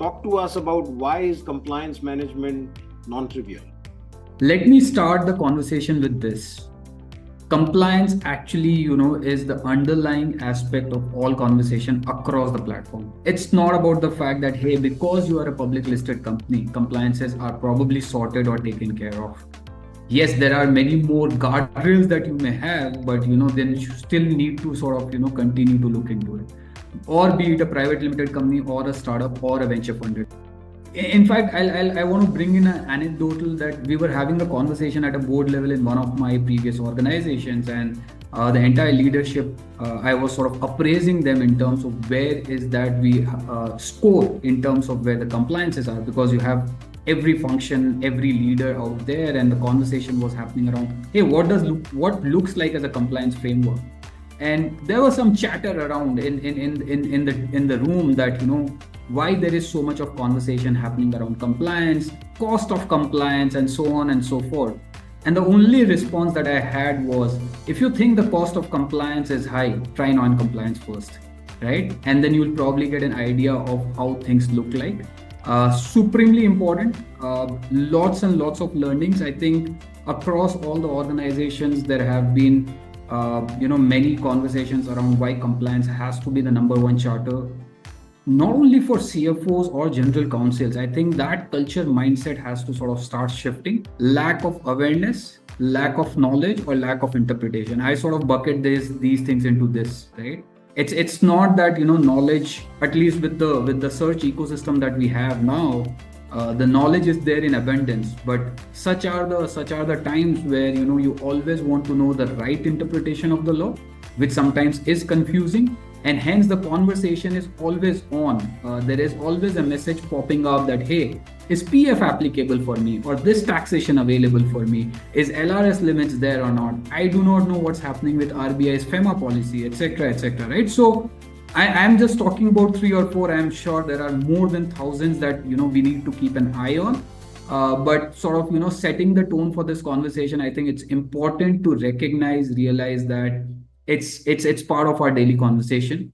talk to us about why is compliance management non-trivial? Let me start the conversation with this. Compliance actually, is the underlying aspect of all conversation across the platform. It's not about the fact that, hey, because you are a public listed company, compliances are probably sorted or taken care of. Yes, there are many more guardrails that you may have, but then you still need to sort of continue to look into it, or be it a private limited company or a startup or a venture funded. In fact, I want to bring in an anecdotal that we were having a conversation at a board level in one of my previous organizations, and the entire leadership, I was sort of appraising them in terms of where is that we score in terms of where the compliances are, because you have every function, every leader out there, and the conversation was happening around, hey, what looks like as a compliance framework? And there was some chatter around in the room that why there is so much of conversation happening around compliance, cost of compliance, and so on and so forth. And the only response that I had was, if you think the cost of compliance is high, try non-compliance first, right? And then you'll probably get an idea of how things look like. Supremely important. Lots and lots of learnings. I think across all the organizations, there have been many conversations around why compliance has to be the number one charter, not only for CFOs or general counsels. I think that culture mindset has to sort of start shifting. Lack of awareness, lack of knowledge, or lack of interpretation. I sort of bucket these things into this, right? It's not that knowledge, at least with the search ecosystem that we have now, the knowledge is there in abundance, but such are the times where you always want to know the right interpretation of the law, which sometimes is confusing, and hence the conversation is always on. There is always a message popping up that, hey, is PF applicable for me, or this taxation available for me? Is LRS limits there or not? I do not know what's happening with RBI's FEMA policy, etc., right? So I am just talking about 3 or 4. I am sure there are more than thousands that we need to keep an eye on. But sort of setting the tone for this conversation, I think it's important to realize that it's part of our daily conversation.